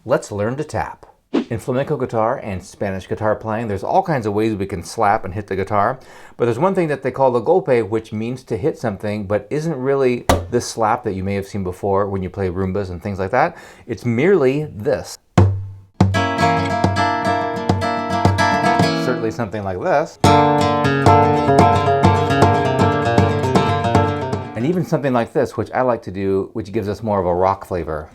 Let's learn to tap. In flamenco guitar and Spanish guitar playing, there's all kinds of ways we can slap and hit the guitar, but there's one thing that they call the golpe, which means to hit something, but isn't really this slap that you may have seen before when you play rumbas and things like that. It's merely this. Certainly something like this. And even something like this, which I like to do, which gives us more of a rock flavor.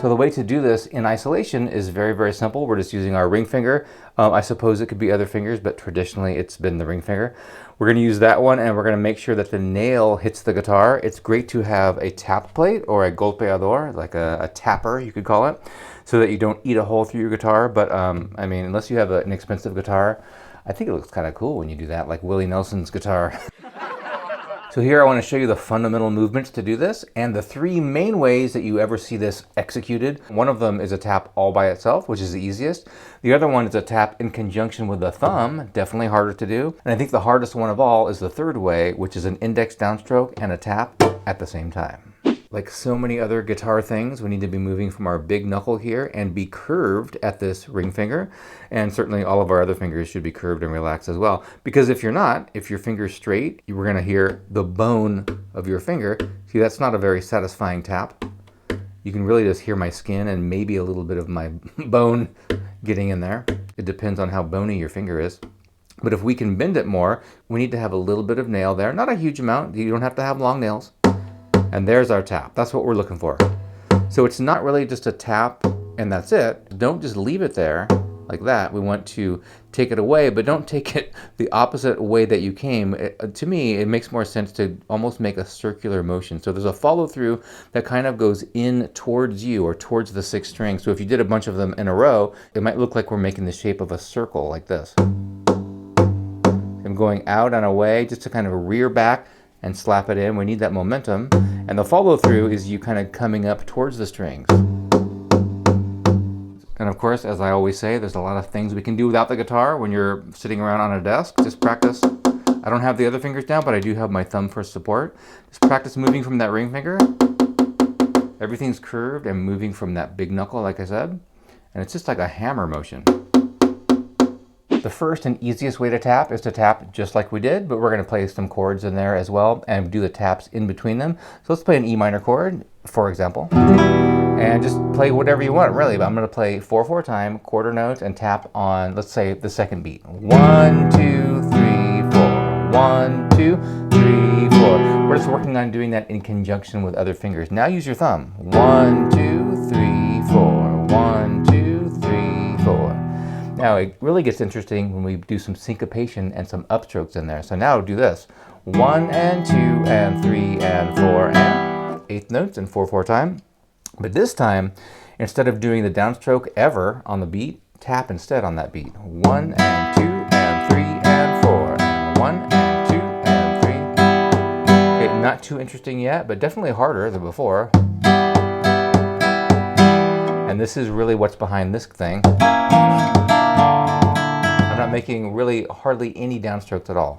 So the way to do this in isolation is very, very simple. We're just using our ring finger. I suppose it could be other fingers, but traditionally it's been the ring finger. We're going to use that one, and we're going to make sure that the nail hits the guitar. It's great to have a tap plate or a golpeador, like a tapper, you could call it, so that you don't eat a hole through your guitar. But I mean, unless you have an expensive guitar, I think it looks kind of cool when you do that, like Willie Nelson's guitar. So here I want to show you the fundamental movements to do this, and the three main ways that you ever see this executed. One of them is a tap all by itself, which is the easiest. The other one is a tap in conjunction with the thumb, definitely harder to do. And I think the hardest one of all is the third way, which is an index downstroke and a tap at the same time. Like so many other guitar things, we need to be moving from our big knuckle here and be curved at this ring finger. And certainly all of our other fingers should be curved and relaxed as well. Because if you're not, if your finger's straight, we're gonna hear the bone of your finger. See, that's not a very satisfying tap. You can really just hear my skin and maybe a little bit of my bone getting in there. It depends on how bony your finger is. But if we can bend it more, we need to have a little bit of nail there. Not a huge amount, you don't have to have long nails. And there's our tap. That's what we're looking for. So it's not really just a tap and that's it. Don't just leave it there like that. We want to take it away, but don't take it the opposite way that you came. To me, it makes more sense to almost make a circular motion. So there's a follow through that kind of goes in towards you or towards the sixth string. So if you did a bunch of them in a row, it might look like we're making the shape of a circle like this. I'm going out and away just to kind of rear back and slap it in. We need that momentum. And the follow through is you kind of coming up towards the strings. And of course, as I always say, there's a lot of things we can do without the guitar when you're sitting around on a desk. Just practice. I don't have the other fingers down, but I do have my thumb for support. Just practice moving from that ring finger. Everything's curved and moving from that big knuckle, like I said. And it's just like a hammer motion. The first and easiest way to tap is to tap just like we did, but we're going to play some chords in there as well and do the taps in between them. So let's play an E minor chord, for example, and just play whatever you want, really. But I'm going to play 4/4 time, quarter notes, and tap on, let's say, the second beat. 1, 2, 3, 4. 1, 2, 3, 4. We're just working on doing that in conjunction with other fingers. Now use your thumb. 1, 2, 3, 4. 1, 2, 3, 4. Now it really gets interesting when we do some syncopation and some upstrokes in there. So now do this. 1 and 2 and 3 and 4 and eighth notes in 4/4 time. But this time, instead of doing the downstroke ever on the beat, tap instead on that beat. 1 and 2 and 3 and 4 and 1 and 2 and 3. Okay, not too interesting yet, but definitely harder than before. And this is really what's behind this thing. I'm not making really hardly any downstrokes at all.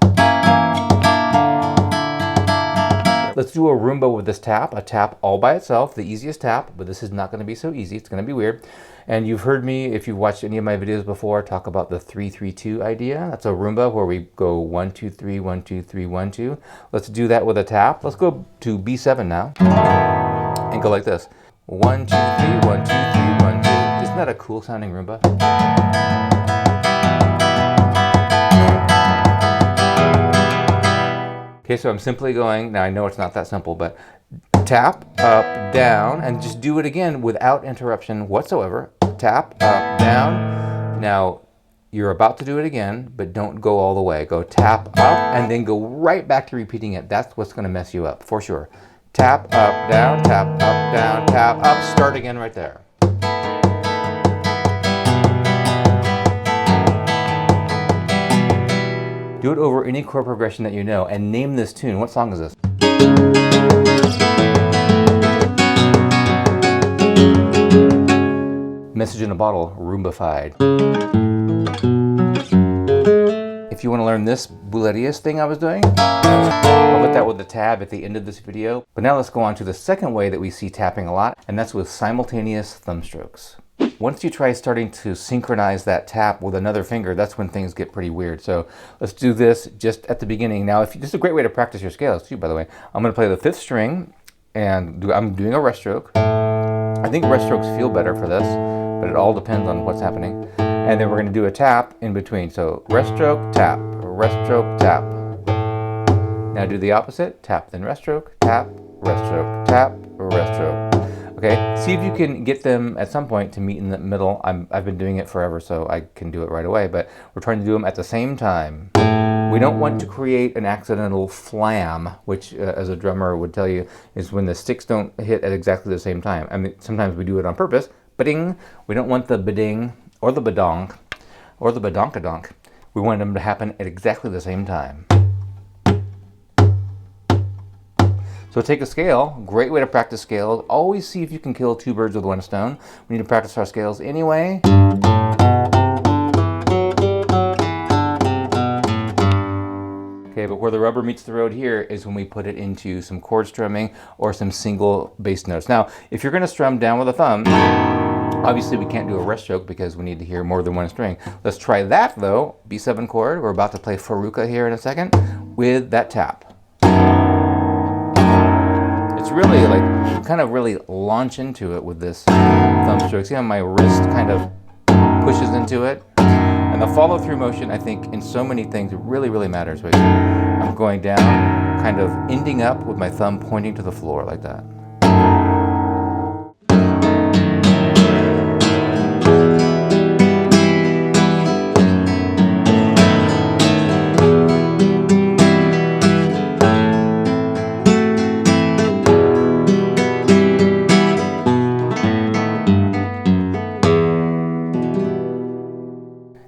Let's do a rumba with this tap, a tap all by itself, the easiest tap, but this is not going to be so easy. It's going to be weird. And you've heard me, if you've watched any of my videos before, talk about the 3-3-2 idea. That's a rumba where we go 1, 2, 3, 1, 2, 3, 1, 2. Let's do that with a tap. Let's go to B7 now and go like this. 1, 2, 3, 1, 2, 3, 1, 2. Isn't that a cool sounding rumba? Okay, so I'm simply going, now I know it's not that simple, but tap, up, down, and just do it again without interruption whatsoever. Tap, up, down. Now, you're about to do it again, but don't go all the way. Go tap, up, and then go right back to repeating it. That's what's going to mess you up, for sure. Tap, up, down, tap, up, down, tap, up. Start again right there. Do it over any chord progression that you know, and name this tune. What song is this? Message in a Bottle, Rumbified. If you want to learn this Bulerías thing I was doing. I'll put that with the tab at the end of this video. But now let's go on to the second way that we see tapping a lot, and that's with simultaneous thumb strokes. Once you try starting to synchronize that tap with another finger, that's when things get pretty weird. So let's do this just at the beginning. Now, this is a great way to practice your scales too, by the way. I'm going to play the 5th string, and I'm doing a rest stroke. I think rest strokes feel better for this, but it all depends on what's happening. And then we're going to do a tap in between. So rest stroke, tap, rest stroke, tap. Now do the opposite, tap, then rest stroke, tap, rest stroke, tap, rest stroke. Okay, see if you can get them at some point to meet in the middle. I've been doing it forever, so I can do it right away, but we're trying to do them at the same time. We don't want to create an accidental flam, which as a drummer would tell you is when the sticks don't hit at exactly the same time. I mean, sometimes we do it on purpose. Ba-ding. We don't want the ba-ding or the ba-donk or the ba-donk-a-donk. We want them to happen at exactly the same time. So take a scale, great way to practice scales. Always see if you can kill 2 birds with 1 stone. We need to practice our scales anyway. Okay, but where the rubber meets the road here is when we put it into some chord strumming or some single bass notes. Now, if you're gonna strum down with a thumb, obviously we can't do a rest stroke because we need to hear more than 1 string. Let's try that though, B7 chord. We're about to play Faruka here in a second with that tap. It's really like, you kind of really launch into it with this thumb stroke. See how my wrist kind of pushes into it? And the follow through motion, I think in so many things, really, really matters. Wait, I'm going down, kind of ending up with my thumb pointing to the floor like that.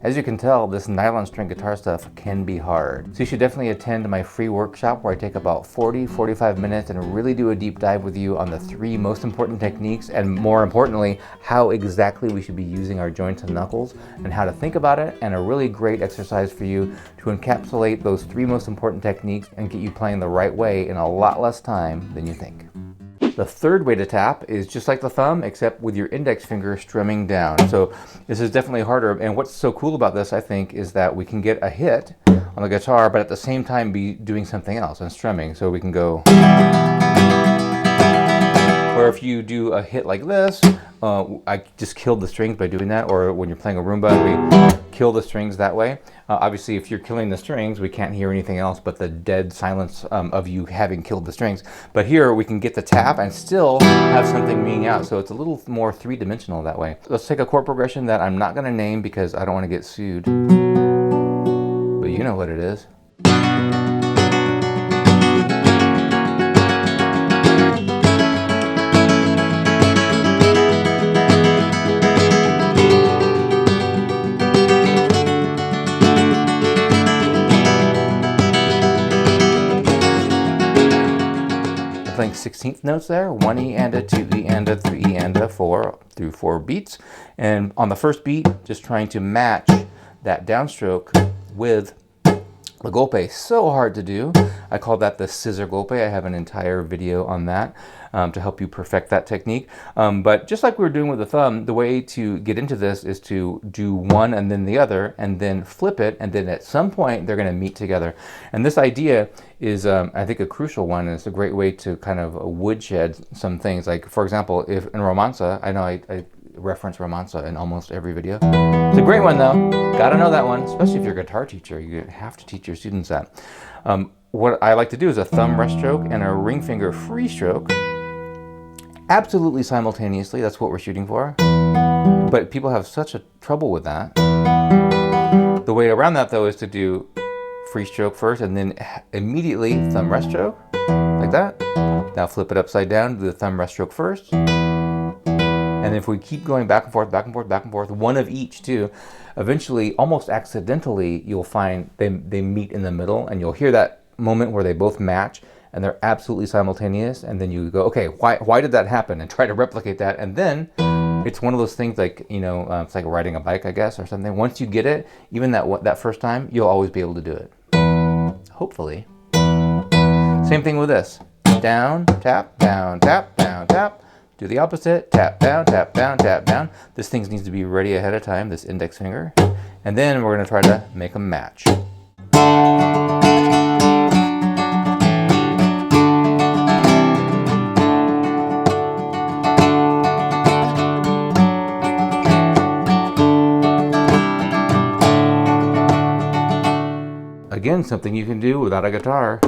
As you can tell, this nylon string guitar stuff can be hard. So you should definitely attend my free workshop where I take about 40-45 minutes and really do a deep dive with you on the 3 most important techniques, and more importantly, how exactly we should be using our joints and knuckles and how to think about it, and a really great exercise for you to encapsulate those 3 most important techniques and get you playing the right way in a lot less time than you think. The third way to tap is just like the thumb, except with your index finger strumming down. So this is definitely harder, and what's so cool about this, I think, is that we can get a hit on the guitar, but at the same time be doing something else and strumming. So we can go, or if you do a hit like this, I just killed the strings by doing that, or when you're playing a rumba, we kill the strings that way. Obviously, if you're killing the strings, we can't hear anything else but the dead silence of you having killed the strings. But here, we can get the tap and still have something meaning out, so it's a little more 3-dimensional that way. Let's take a chord progression that I'm not going to name because I don't want to get sued, but you know what it is. Playing 16th notes there, 1 E and a 2 E and a 3 E and a 4 through 4 beats. And on the first beat, just trying to match that downstroke with the golpe. So hard to do. I call that the scissor golpe. I have an entire video on that to help you perfect that technique. But just like we were doing with the thumb, the way to get into this is to do one and then the other and then flip it, and then at some point they're going to meet together. And this idea is, I think, a crucial one, and it's a great way to kind of woodshed some things. Like, for example, if in Romanza, I know I reference Romanza in almost every video. It's a great one though. Gotta know that one, especially if you're a guitar teacher. You have to teach your students that. What I like to do is a thumb rest stroke and a ring finger free stroke. Absolutely simultaneously, that's what we're shooting for. But people have such a trouble with that. The way around that though is to do free stroke first and then immediately thumb rest stroke, like that. Now flip it upside down, do the thumb rest stroke first. And if we keep going back and forth, back and forth, back and forth, one of each too, eventually, almost accidentally, you'll find they meet in the middle, and you'll hear that moment where they both match and they're absolutely simultaneous, and then you go, okay, why did that happen? And try to replicate that, and then it's one of those things like, you know, it's like riding a bike, I guess, or something. Once you get it, even that first time, you'll always be able to do it. hopefully. Same thing with this. Down, tap, down, tap, down, tap. Do the opposite, tap, down, tap, down, tap, down. This thing needs to be ready ahead of time, this index finger. And then we're gonna try to make them match. Again, something you can do without a guitar.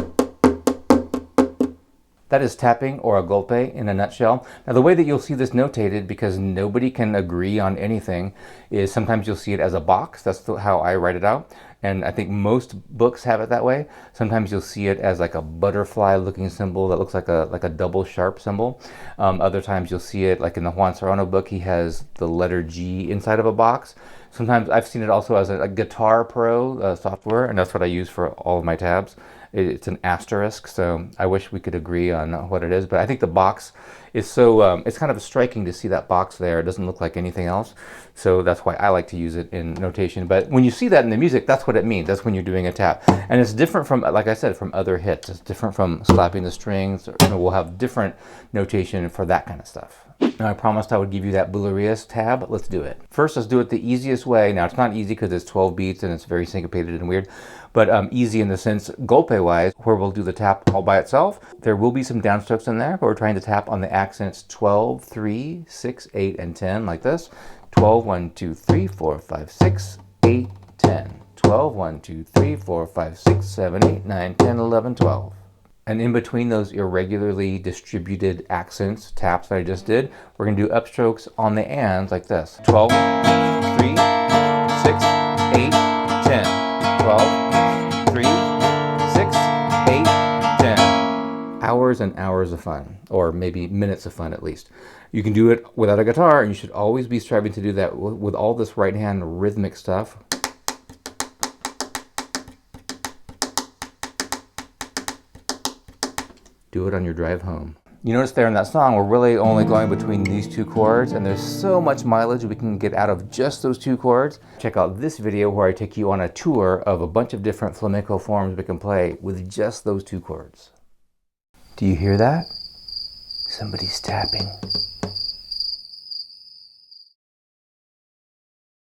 That is tapping, or a golpe in a nutshell. Now the way that you'll see this notated, because nobody can agree on anything, is sometimes you'll see it as a box. That's how I write it out. And I think most books have it that way. Sometimes you'll see it as like a butterfly looking symbol that looks like a double sharp symbol. Other times you'll see it like in the Juan Serrano book, he has the letter G inside of a box. Sometimes I've seen it also as a Guitar Pro software, and that's what I use for all of my tabs. It's an asterisk, so I wish we could agree on what it is, but I think the box is so, it's kind of striking to see that box there. It doesn't look like anything else, so that's why I like to use it in notation. But when you see that in the music, that's what it means. That's when you're doing a tap. And it's different from, like I said, from other hits. It's different from slapping the strings. We'll have different notation for that kind of stuff. Now I promised I would give you that Bulerías tab. Let's do it. First, let's do it the easiest way. Now it's not easy because it's 12 beats and it's very syncopated and weird, but easy in the sense golpe-wise, where we'll do the tap all by itself. There will be some downstrokes in there, but we're trying to tap on the accents 12, 3, 6, 8, and 10 like this. 12, 1, 2, 3, 4, 5, 6, 8, 10. 12, 1, 2, 3, 4, 5, 6, 7, 8, 9, 10, 11, 12. And in between those irregularly distributed accents, taps that I just did, we're going to do upstrokes on the ands like this. 12, 3, 6, 8, 10. 12, 3, 6, 8, 10. Hours and hours of fun, or maybe minutes of fun at least. You can do it without a guitar, and you should always be striving to do that with all this right hand rhythmic stuff. Do it on your drive home. You notice there in that song, we're really only going between these two chords, and there's so much mileage we can get out of just those two chords. Check out this video where I take you on a tour of a bunch of different flamenco forms we can play with just those two chords. Do you hear that? Somebody's tapping.